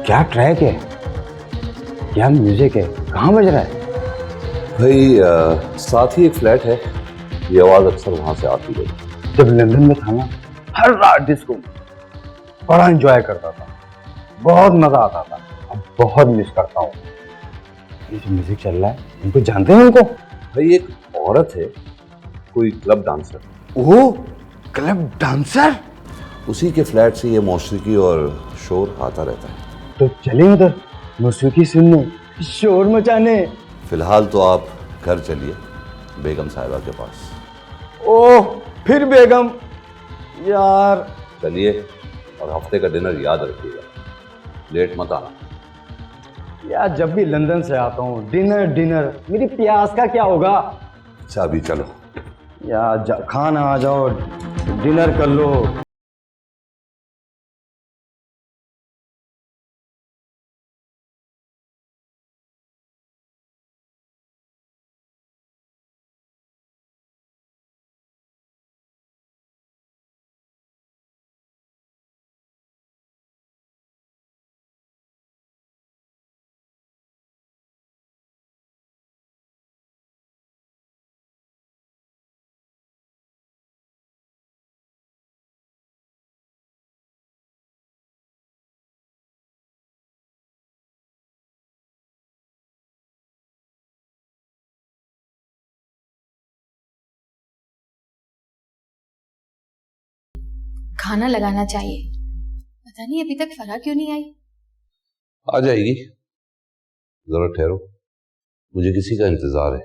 क्या ट्रैक है, क्या म्यूजिक है, कहाँ बज रहा है? भाई साथ ही एक फ्लैट है, ये आवाज अक्सर वहां से आती है। जब लंदन में था ना, हर रात डिस्को बड़ा एंजॉय करता था, बहुत मजा आता था। अब बहुत मिस करता हूँ। ये जो म्यूजिक चल रहा है, इनको जानते हैं उनको? भाई एक औरत है, कोई क्लब डांसर, ओह, क्लब डांसर। उसी के फ्लैट से ये मौसीकी और शोर आता रहता है। तो चले उधर मौसीकी सुनने, शोर मचाने। फिलहाल तो आप घर चलिए, बेगम साहिबा के पास। ओह, फिर बेगम यार। चलिए, और हफ्ते का डिनर याद रखिएगा, लेट मत आना। यार जब भी लंदन से आता हूँ डिनर डिनर, मेरी प्यास का क्या होगा? अच्छा अभी चलो यार खाना आ जाओ, डिनर कर लो। खाना लगाना चाहिए, पता नहीं अभी तक फराह क्यों नहीं आई। आ जाएगी, जरा ठहरो, मुझे किसी का इंतजार है।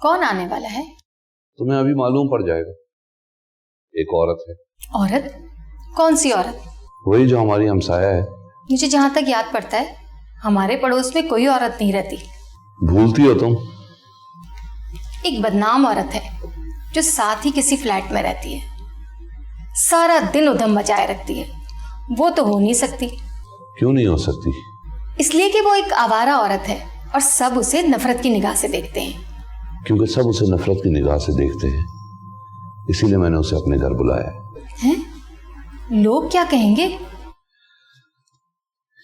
कौन आने वाला है? तुम्हें अभी मालूम पड़ जाएगा। एक औरत है। औरत? कौन सी औरत? वही जो हमारी हमसाया है। मुझे जहां तक याद पड़ता है हमारे पड़ोस में कोई औरत नहीं रहती। भूलती हो तुम। एक बदनाम औरत है जो साथ ही किसी फ्लैट में रहती है, सारा दिन उधम मचाए रखती है। वो तो हो नहीं सकती। क्यों नहीं हो सकती? इसलिए कि वो एक आवारा औरत है और सब उसे नफरत की निगाह से देखते हैं। क्योंकि सब उसे नफरत की निगाह से देखते हैं, इसीलिए मैंने उसे अपने घर बुलाया है। लोग क्या कहेंगे?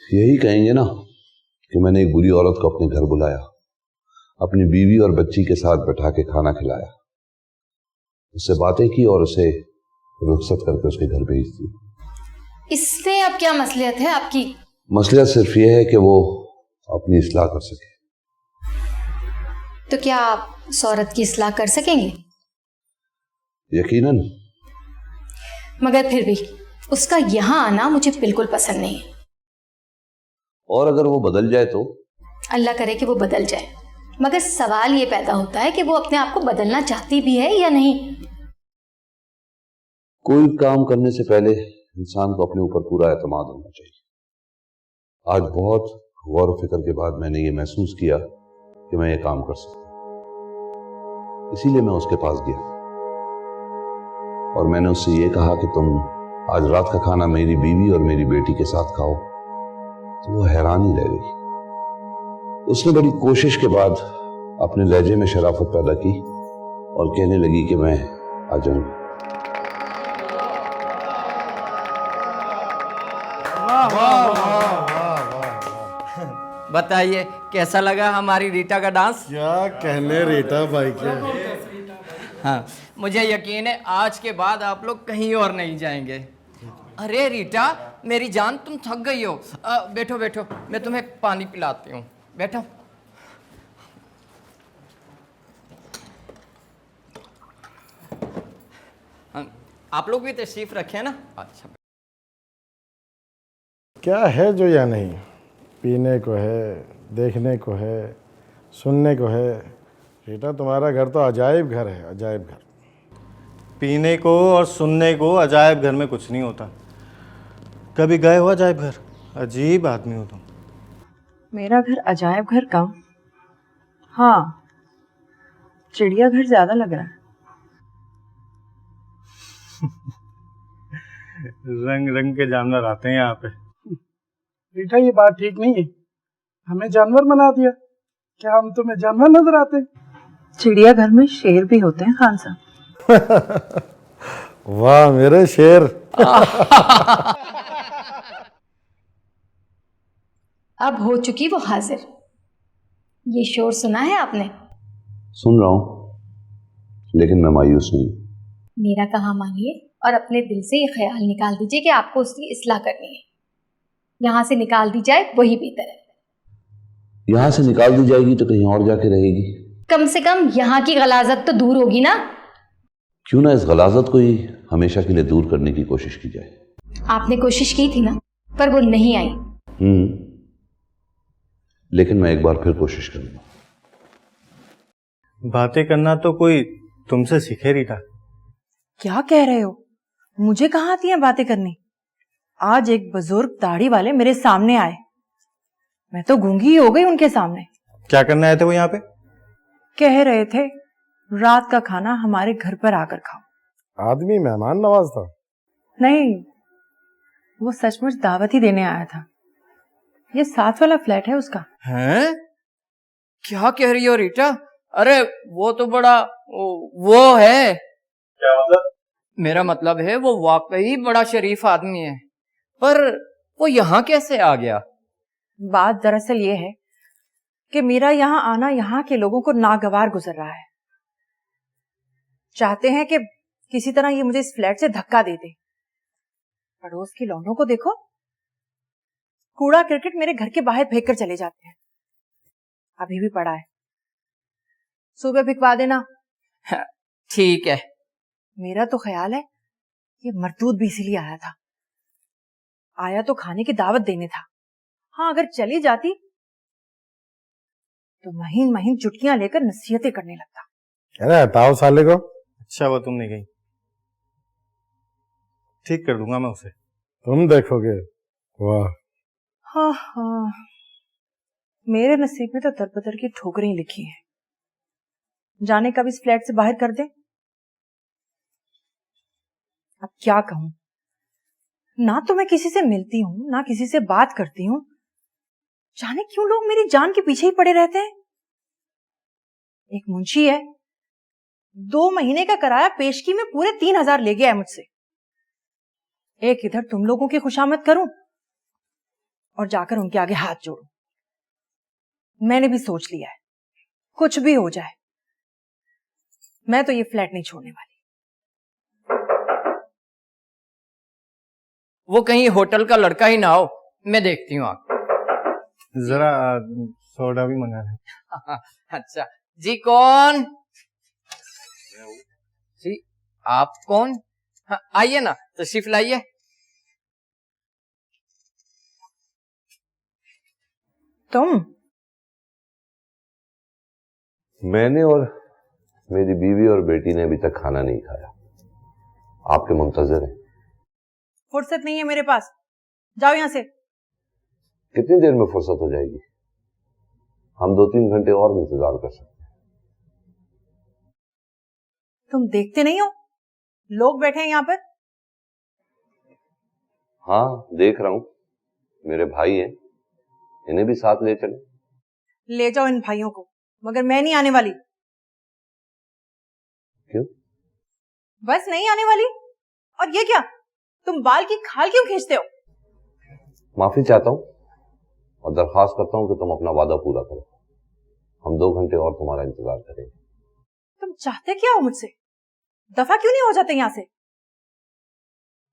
यही कहेंगे ना कि मैंने एक बुरी औरत को अपने घर बुलाया, अपनी बीवी और बच्ची के साथ बैठा के खाना खिलाया, उससे बातें की और उसे रुखसत करके उसके घर भेज दी। इसमें अब क्या मसलियत है आपकी? मसला सिर्फ यह है कि वो अपनी इस्लाह कर सके। तो क्या आप उस औरत की इस्लाह कर सकेंगे? यकीनन। मगर फिर भी उसका यहाँ आना मुझे बिल्कुल पसंद नहीं है। और अगर वो बदल जाए तो? अल्लाह करे कि वो बदल जाए, मगर सवाल ये पैदा होता है कि वो अपने आप को बदलना चाहती भी है या नहीं। कोई काम करने से पहले इंसान को अपने ऊपर पूरा एतमाद होना चाहिए। आज बहुत गौर व फिक्र के बाद मैंने ये महसूस किया कि मैं ये काम कर सकता हूं, इसीलिए मैं उसके पास गया और मैंने उससे ये कहा कि तुम आज रात का खाना मेरी बीवी और मेरी बेटी के साथ खाओ। तो वो हैरान ही रह गई। उसने बड़ी कोशिश के बाद अपने लहजे में शराफत पैदा की और कहने लगी कि मैं आ जाऊंगी। बताइए कैसा लगा हमारी रीटा का डांस? क्या कहने रीटा भाई के। हाँ, मुझे यकीन है आज के बाद आप लोग कहीं और नहीं जाएंगे। अरे रीटा मेरी जान, तुम थक गई हो। बैठो बैठो, मैं तुम्हें पानी पिलाती हूँ, बैठो। आप लोग भी तशरीफ रखें ना। अच्छा, क्या है जो या नहीं, पीने को है, देखने को है, सुनने को है। रीटा तुम्हारा घर तो अजायब घर है, अजायब घर। पीने को और सुनने को अजायब घर में कुछ नहीं होता। कभी गए हो अजायब घर? अजीब आदमी हो तुम। मेरा घर अजायब घर का? हाँ, चिड़ियाघर ज्यादा लग रहा है। रंग रंग के जानवर आते हैं यहाँ पे। बेटा ये बात ठीक नहीं है, हमें जानवर बना दिया। क्या हम तुम्हें जानवर नजर आते? चिड़ियाघर में शेर भी होते हैं खान साहब। वाह मेरे शेर। अब हो चुकी वो हाजिर। ये शोर सुना है आपने? सुन रहा हूं, लेकिन मैं मायूस नहीं। मेरा कहा मानिए और अपने दिल से ये ख्याल निकाल दीजिए कि आपको उसकी इस्लाह करनी है। यहाँ से निकाल दी जाए वही बेहतर है। यहां से निकाल दी जाएगी तो कहीं और जाके रहेगी। कम से कम यहाँ की गलाजत तो दूर होगी ना। क्यों ना इस गलाजत को ही हमेशा के लिए दूर करने की कोशिश की जाए। आपने कोशिश की थी ना, पर वो नहीं आई। लेकिन मैं एक बार फिर कोशिश करूंगा। बातें करना तो कोई तुमसे सीखे रीटा। क्या कह रहे हो? मुझे कहाँ आती है बातें करनी? आज एक बुजुर्ग दाढ़ी वाले मेरे सामने आए, मैं तो गूंगी ही हो गई उनके सामने। क्या करने आए थे वो यहाँ पे? कह रहे थे रात का खाना हमारे घर पर आकर खाओ। आदमी मेहमान नवाज था। नहीं, वो सचमुच दावत ही देने आया था। ये 7 वाला फ्लैट है उसका। हैं? क्या कह रही हो रीटा? अरे वो तो बड़ा वो है। क्या मतलब? मेरा मतलब है वो वाकई बड़ा शरीफ आदमी है, पर वो यहाँ कैसे आ गया? बात दरअसल ये है कि मेरा यहाँ आना यहाँ के लोगों को नागवार गुजर रहा है। चाहते हैं कि किसी तरह ये मुझे इस फ्लैट से धक्का दे दे। पड़ोस की लौंडों को देखो, कूड़ा क्रिकेट मेरे घर के बाहर फेंक कर चले जाते हैं। अभी भी पड़ा है, सुबह भिजवा देना। ठीक है। मेरा तो ख्याल है ये मरदूद भी इसीलिए आया था। आया तो खाने की दावत देने था। हाँ, अगर चली जाती तो महीन महीन चुटकियां लेकर नसीहतें करने लगता। अरे हटाओ साले को। अच्छा वो तुम नहीं गई। ठीक कर दूंगा मैं उसे। तुम देखोगे। वाह। हाँ हाँ, मेरे नसीब में तो दरबदर की ठोकरें ही लिखी हैं। जाने कब इस फ्लैट से बाहर कर दे। अब क्या कहूं, ना तो मैं किसी से मिलती हूं ना किसी से बात करती हूं। जाने क्यों लोग मेरी जान के पीछे ही पड़े रहते हैं। एक मुंशी है, 2 महीने का किराया पेशगी में पूरे 3000 ले गया है मुझसे। एक इधर तुम लोगों की खुशामद करूं और जाकर उनके आगे हाथ जोड़ूं। मैंने भी सोच लिया है, कुछ भी हो जाए मैं तो ये फ्लैट नहीं छोड़ने वाली। वो कहीं होटल का लड़का ही ना हो। मैं देखती हूँ आप। जरा सोडा भी मंगा लें। अच्छा जी, कौन? जी आप कौन? हाँ, आइए ना, तशरीफ लाइए। तुम? मैंने और मेरी बीवी और बेटी ने अभी तक खाना नहीं खाया। आपके मुंतजर हैं। फुर्सत नहीं है मेरे पास, जाओ यहां से। कितनी देर में फुर्सत हो जाएगी? हम 2-3 घंटे और इंतजार कर सकते हैं। तुम देखते नहीं हो लोग बैठे हैं यहाँ पर? हाँ देख रहा हूं, मेरे भाई हैं, इन्हें भी साथ ले चले। ले जाओ इन भाइयों को, मगर मैं नहीं आने वाली। क्यों? बस नहीं आने वाली। और ये क्या, तुम बाल की खाल क्यों खींचते हो? माफी चाहता हूं और दरख्वास्त करता हूं कि तुम अपना वादा पूरा करो। हम 2 घंटे और तुम्हारा इंतजार करेंगे। तुम चाहते क्या हो मुझसे? दफा क्यों नहीं हो जाते यहां से?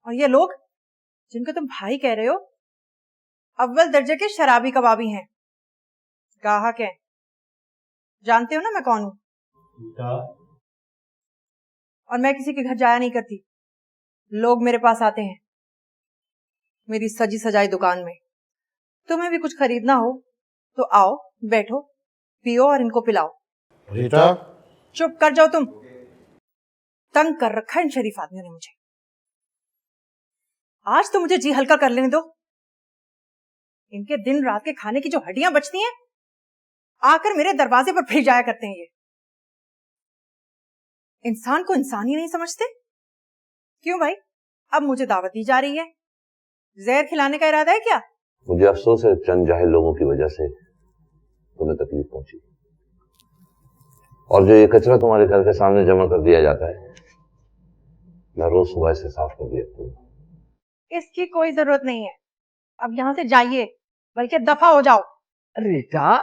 और ये लोग जिनको तुम भाई कह रहे हो, अव्वल दर्जे के शराबी कबाबी हैं, गाहक हैं। जानते हो ना मैं कौन हूं। और मैं किसी के घर जाया नहीं करती। लोग मेरे पास आते हैं मेरी सजी सजाई दुकान में। तुम्हें भी कुछ खरीदना हो तो आओ, बैठो, पियो और इनको पिलाओ। रीटा, चुप कर जाओ तुम। तंग कर रखा है इन शरीफ आदमियों ने मुझे। आज तो मुझे जी हल्का कर लेने दो। इनके दिन रात के खाने की जो हड्डियां बचती हैं, आकर मेरे दरवाजे पर फिर जाया करते हैं ये। इंसान को इंसान ही नहीं समझते। क्यों भाई, अब मुझे दावत दी जा रही है, जहर खिलाने का इरादा है क्या? मुझे अफसोस है चंद जाहिल लोगों की वजह से तुम्हें तकलीफ पहुंची। और जो ये कचरा तुम्हारे घर के सामने जमा कर दिया जाता है, मैं रोज सुबह इसे साफ कर दिया हूँ। इसकी कोई जरूरत नहीं है, अब यहाँ से जाइए, बल्कि दफा हो जाओ। रीटा,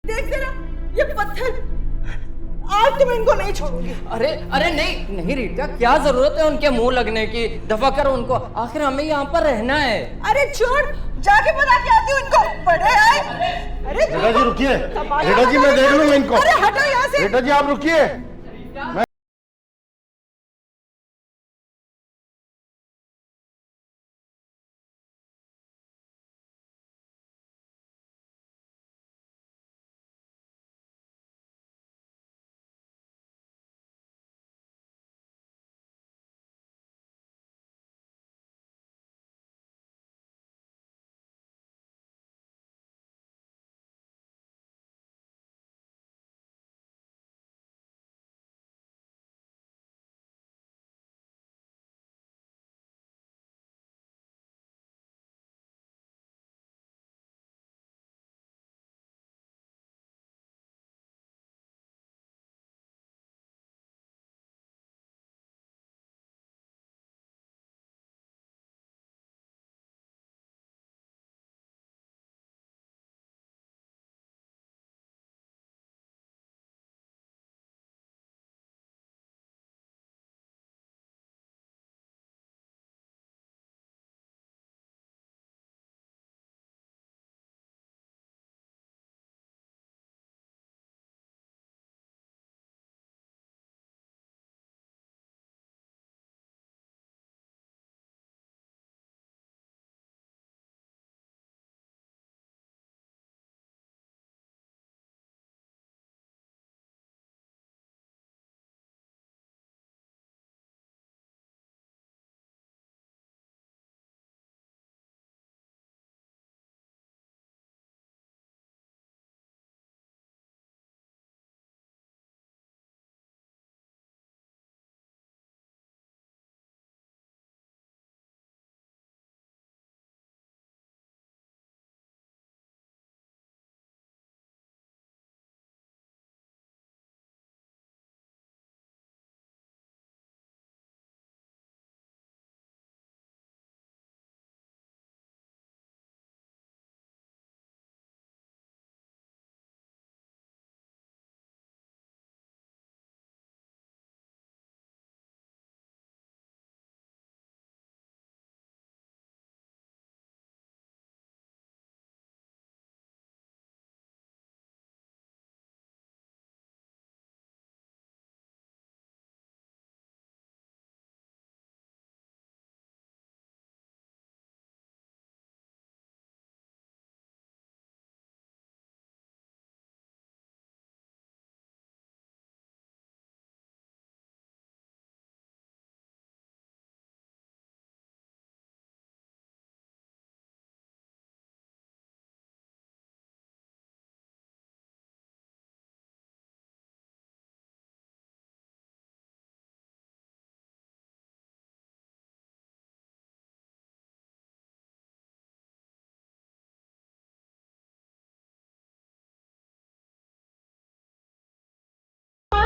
देख जरा ये पत्थर, आज तो मैं इनको नहीं छोड़ूंगी। अरे अरे नहीं नहीं रीटा, क्या जरूरत है उनके मुंह लगने की? दफा करो उनको, आखिर हमें यहाँ पर रहना है। अरे छोड़, जाके बता के आती हूँ इनको। बड़े आए। अरे रीटा जी रुकिए, रीटा जी मैं देख लूंगा इनको। अरे हटो यहाँ से। रीटा जी आप रुकिए।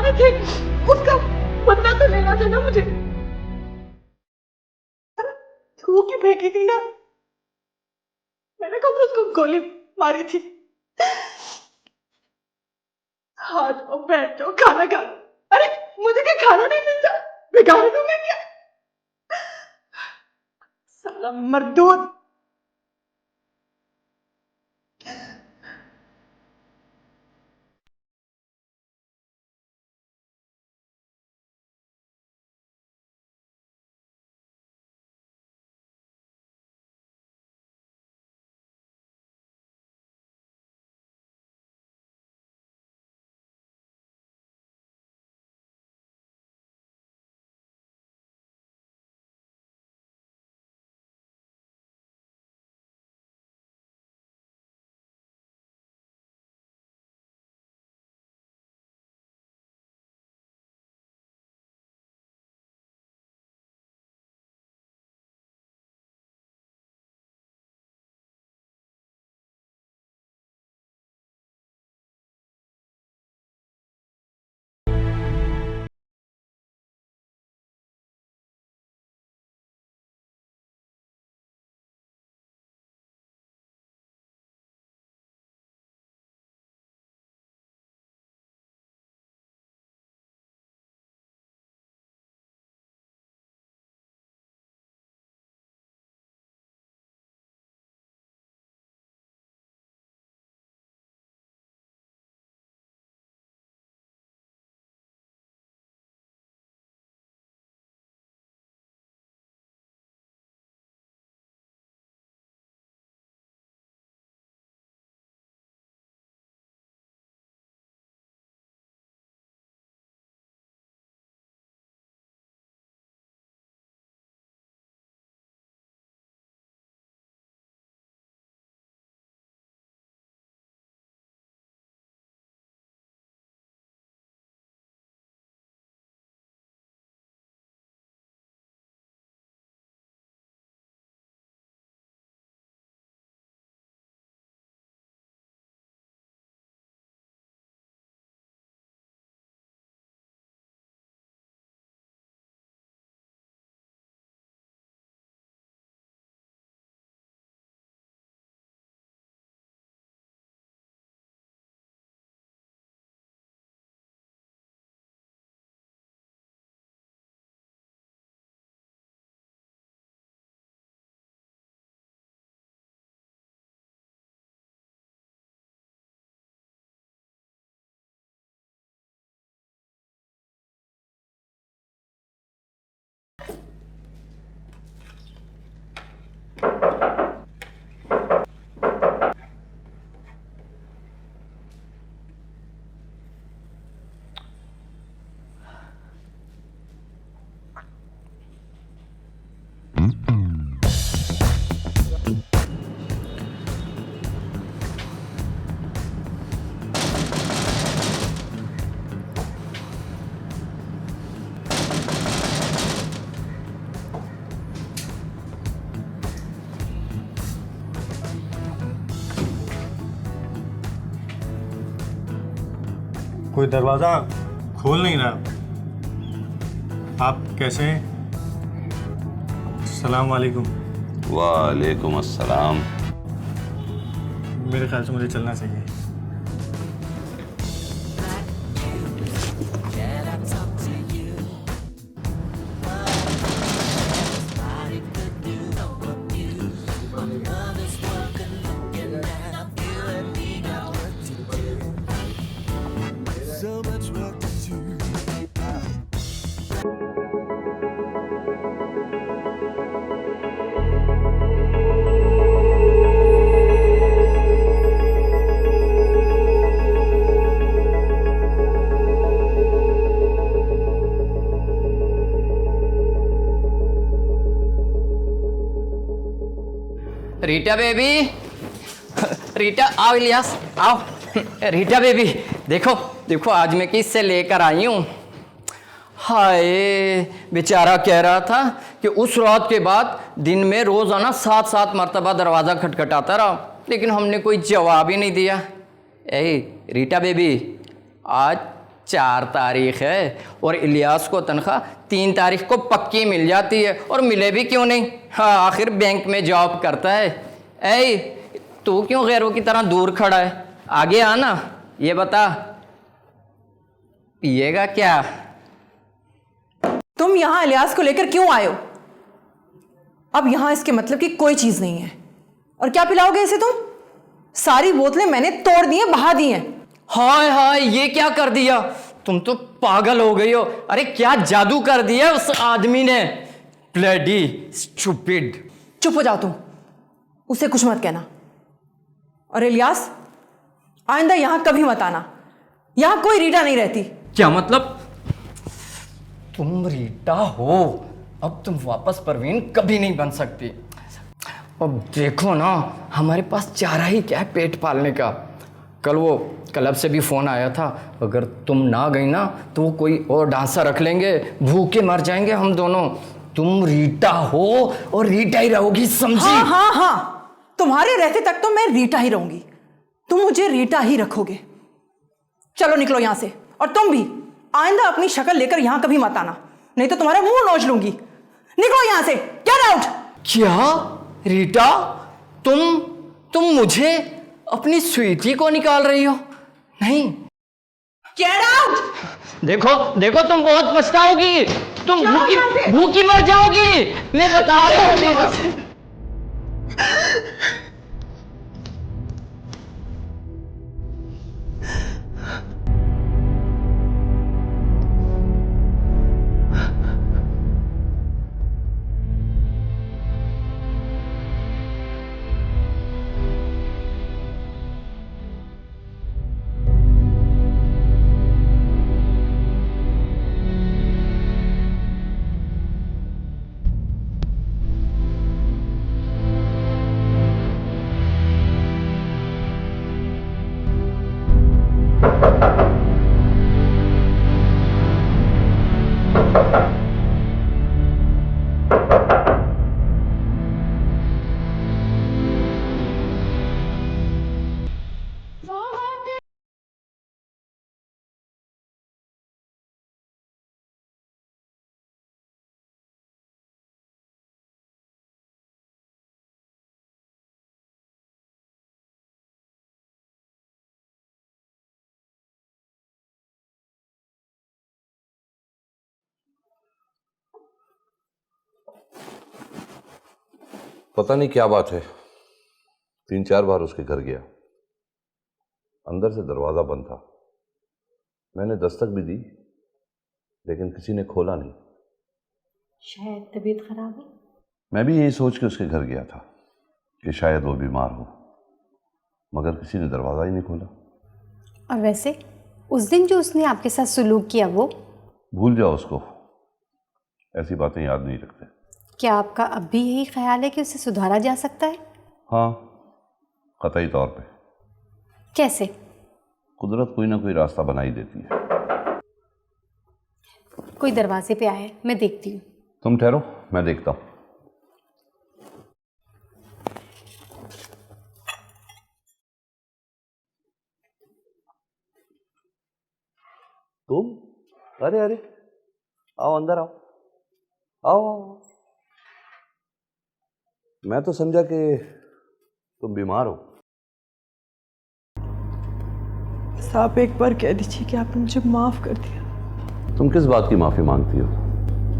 मारे थे उसका बदला तो लेना था ना मुझे। तू की फेंकी थी ना, मैंने कब उसको गोली मारी थी। हाँ जाओ बैठ जाओ खाना खा। अरे मुझे क्या खाना नहीं मिलता, बिगाड़ दूं मैं क्या? साला मर्दूद। कोई दरवाज़ा खोल नहीं रहा। आप कैसे हैं? अस्सलाम वालेकुम। वालेकुम अस्सलाम। मेरे ख्याल से मुझे चलना चाहिए। रीटा बेबी, रीटा आओ इलियास आओ। रीटा बेबी देखो देखो आज मैं किससे लेकर आई हूँ। हाय बेचारा कह रहा था कि उस रात के बाद दिन में रोज़ाना 7-7 मरतबा दरवाज़ा खटखटाता रहा, लेकिन हमने कोई जवाब ही नहीं दिया। ए रीटा बेबी, आज 4 तारीख है और इलियास को तनख्वाह 3 तारीख को पक्की मिल जाती है, और मिले भी क्यों नहीं, हाँ आखिर बैंक में जॉब करता है। ऐ तू क्यों गैरों की तरह दूर खड़ा है, आगे आना, ये बता पिएगा क्या? तुम यहाँ इलियास को लेकर क्यों आए हो? अब यहाँ इसके मतलब की कोई चीज नहीं है। और क्या पिलाओगे इसे तुम? सारी बोतलें मैंने तोड़ दी हैं, बहा दी हैं। हाय हाय, ये क्या कर दिया? तुम तो पागल हो गई हो। अरे क्या जादू कर दिया उस आदमी ने, ब्लडी स्टूपिड। चुप हो जाओ तुम, उसे कुछ मत कहना। और इलियास, आइंदा यहां कभी मत आना, यहां कोई रीटा नहीं रहती। क्या मतलब? तुम रीटा हो, अब तुम वापस परवीन कभी नहीं बन सकती। अब देखो ना, हमारे पास चारा ही क्या है पेट पालने का। कल वो क्लब से भी फोन आया था, अगर तुम ना गई ना तो वो कोई और डांसर रख लेंगे, भूखे मर जाएंगे हम दोनों। तुम रीटा हो और रीटा ही रहोगी, समझी? हाँ हाँ हाँ, तुम्हारे रहते तक तो मैं रीटा ही रहूंगी, तुम मुझे रीटा ही रखोगे। चलो निकलो यहां से, और तुम भी आइंदा अपनी शक्ल लेकर यहां कभी मत आना, नहीं तो तुम्हारा मुंह नोच लूंगी। निकलो यहां से, गेट आउट। क्या रीटा, तुम मुझे अपनी स्वीटी को निकाल रही हो? नहीं, गेट आउट। देखो देखो, तुम बहुत पछताओगी, तुम भूखी मर जाओगी, मैं बता रहा हूँ। पता नहीं क्या बात है, 3-4 बार उसके घर गया, अंदर से दरवाजा बंद था। मैंने दस्तक भी दी लेकिन किसी ने खोला नहीं। शायद तबीयत खराब है। मैं भी यही सोच के उसके घर गया था कि शायद वो बीमार हो, मगर किसी ने दरवाजा ही नहीं खोला। और वैसे उस दिन जो उसने आपके साथ सुलूक किया वो? भूल जाओ उसको, ऐसी बातें याद नहीं रखते। क्या आपका अब भी यही ख्याल है कि उसे सुधारा जा सकता है? हाँ, कतई तौर पे। कैसे? कुदरत कोई ना कोई रास्ता बना ही देती है। कोई दरवाजे पे आया है, मैं देखती हूँ। तुम ठहरो, मैं देखता हूँ। तुम? अरे अरे, आओ अंदर आओ, आओ। मैं तो समझा कि तुम बीमार हो। बस आप एक बार कह दीजिए कि आपने मुझे माफ कर दिया। तुम किस बात की माफी मांगती हो?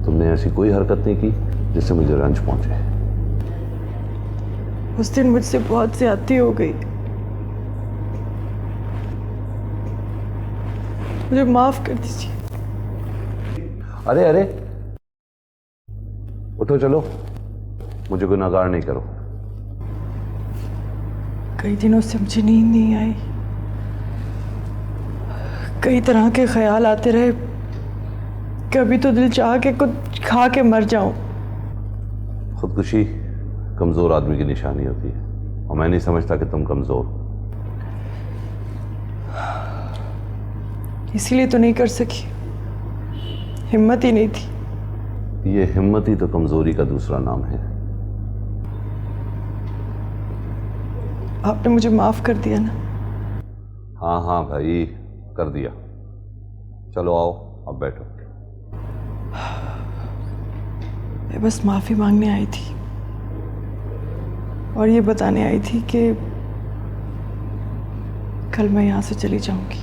तुमने ऐसी कोई हरकत नहीं की जिससे मुझे रंज पहुंचे। उस दिन मुझसे बहुत ज्यादती हो गई, मुझे माफ कर दीजिए। अरे अरे, उठो चलो, मुझे गुनाहगार नहीं करो। कई दिनों से मुझे नींद नहीं आई, कई तरह के ख्याल आते रहे, कभी तो दिल चाह के कुछ खा के मर जाऊं। खुदकुशी कमजोर आदमी की निशानी होती है, और मैं नहीं समझता कि तुम कमजोर हो। इसीलिए तो नहीं कर सकी, हिम्मत ही नहीं थी। ये हिम्मत ही तो कमजोरी का दूसरा नाम है। आपने मुझे माफ कर दिया ना? हाँ हाँ भाई, कर दिया। चलो आओ, अब बैठो। मैं बस माफ़ी मांगने आई थी और ये बताने आई थी कि कल मैं यहाँ से चली जाऊंगी।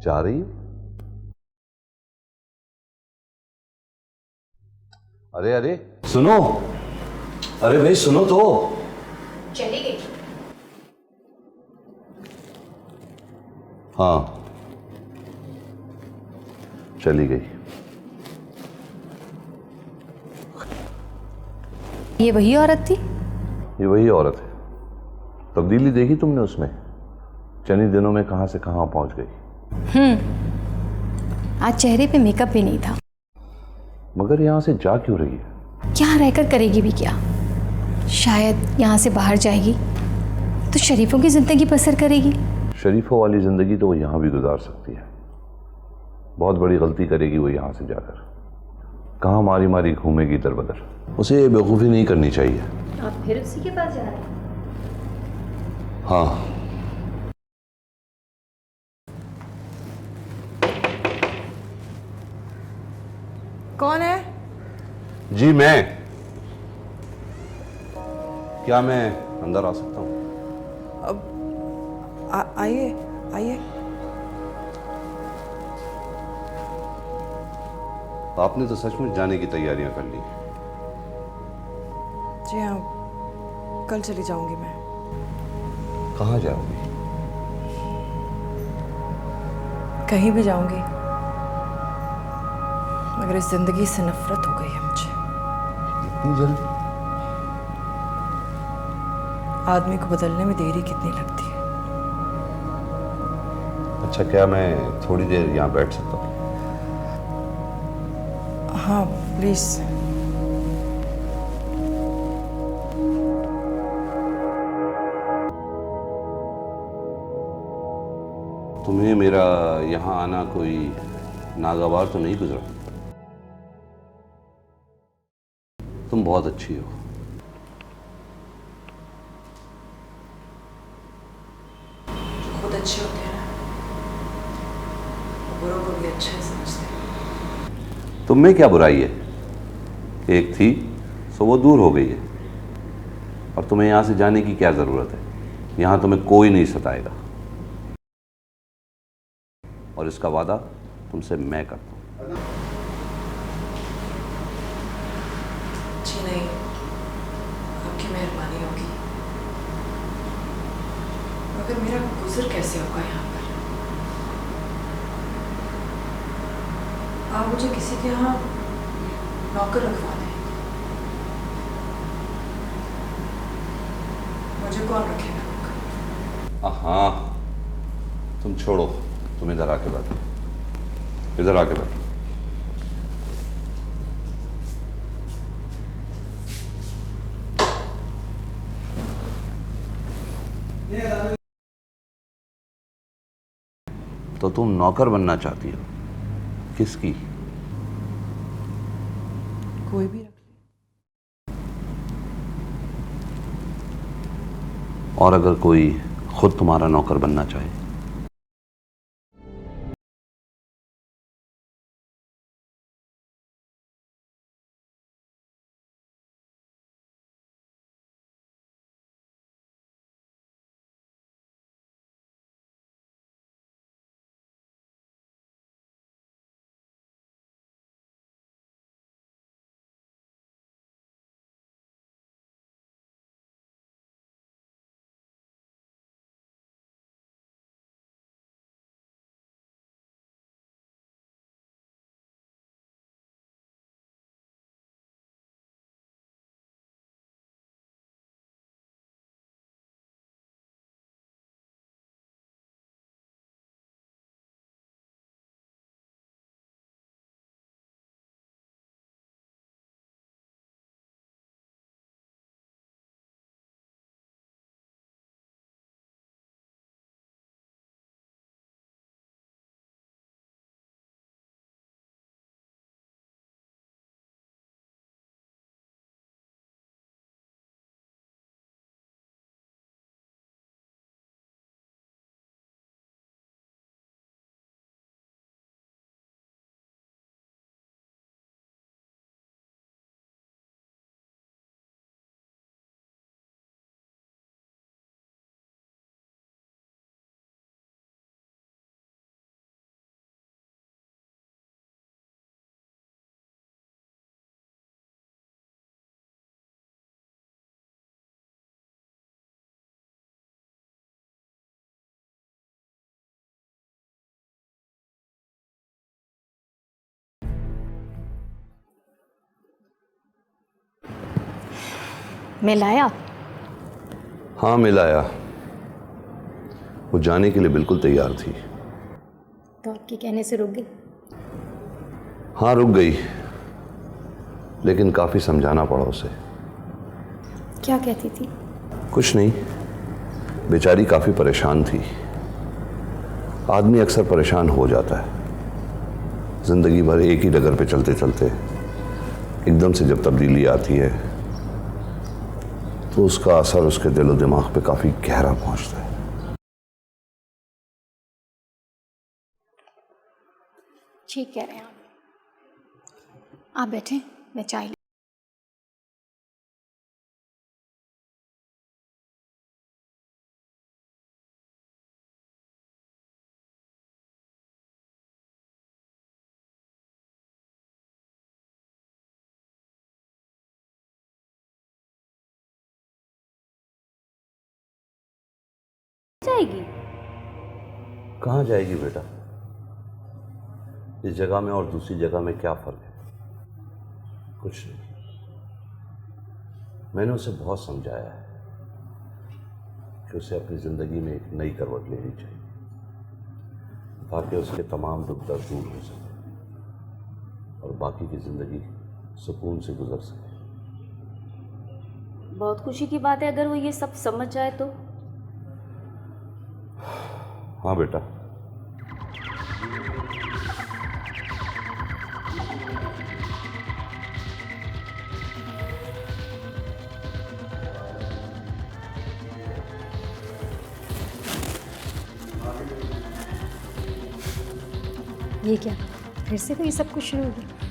जा रही हो? अरे अरे सुनो, अरे भाई सुनो तो। चली गई। हाँ, चली गई। ये वही औरत थी? ये वही औरत है। तब्दीली देखी तुमने उसमें? चंद ही दिनों में कहां से कहां पहुंच गई। आज चेहरे पे मेकअप भी नहीं था। मगर यहां से जा क्यों रही है? यहाँ रहकर करेगी भी क्या? शायद यहाँ से बाहर जाएगी तो शरीफों की जिंदगी बसर करेगी। शरीफों वाली जिंदगी तो वो यहां भी गुजार सकती है। बहुत बड़ी गलती करेगी वो यहां से जाकर। कहां मारी मारी घूमेगी दर बदर। उसे ये बेवकूफ़ी नहीं करनी चाहिए। आप फिर उसी के पास जा रहे हैं? हाँ, कौन है? जी मैं। क्या मैं अंदर आ सकता हूं? आइए आइए। आपने तो सचमुच जाने की तैयारियां कर ली। जी हाँ, कल चली जाऊंगी मैं। कहां जाओगी? कहीं भी जाऊंगी, मगर इस जिंदगी से नफरत हो गई है मुझे। इतनी जल्दी? आदमी को बदलने में देरी कितनी लगती है। अच्छा, क्या मैं थोड़ी देर यहां बैठ सकता हूं? हाँ प्लीज। तुम्हें मेरा यहां आना कोई नागवार तो नहीं गुजरा? तुम बहुत अच्छी हो। खुद अच्छे होते हैं ना, बुरों को भी अच्छा ही समझते हैं। तुम में क्या बुराई है? एक थी सो वो दूर हो गई है। और तुम्हें यहां से जाने की क्या जरूरत है? यहां तुम्हें कोई नहीं सताएगा। और इसका वादा तुमसे मैं करता हूं। जी नहीं, आपकी मेहरबानी होगी, मगर मेरा गुजर कैसे होगा यहाँ पर? आप मुझे किसी के यहाँ नौकर रखवा दें। मुझे कौन रखेगा नौकर? हाँ, तुम छोड़ो, तुम इधर आके बैठो, इधर आके बैठो। तो तुम नौकर बनना चाहती हो? किसकी? कोई भी रख ले। और अगर कोई खुद तुम्हारा नौकर बनना चाहे? मिलाया? हाँ मिलाया। वो जाने के लिए बिल्कुल तैयार थी। तो आपके कहने से रुक गई? हाँ रुक गई, लेकिन काफी समझाना पड़ा उसे। क्या कहती थी? कुछ नहीं, बेचारी काफी परेशान थी। आदमी अक्सर परेशान हो जाता है। जिंदगी भर एक ही डगर पे चलते चलते एकदम से जब तब्दीली आती है तो उसका असर उसके दिलो दिमाग पे काफी गहरा पहुंचता है। ठीक कह रहे हैं आप बैठे, मैं चाय ले। जाएगी? कहाँ जाएगी बेटा? इस जगह में और दूसरी जगह में क्या फर्क है? कुछ नहीं। मैंने उसे बहुत समझाया है कि उसे अपनी जिंदगी में एक नई करवट लेनी चाहिए ताकि उसके तमाम दुख दर्द दूर हो सके और बाकी की जिंदगी सुकून से गुजर सके। बहुत खुशी की बात है अगर वो ये सब समझ जाए तो। हाँ बेटा। ये क्या, फिर से तो ये सब कुछ शुरू हो गया?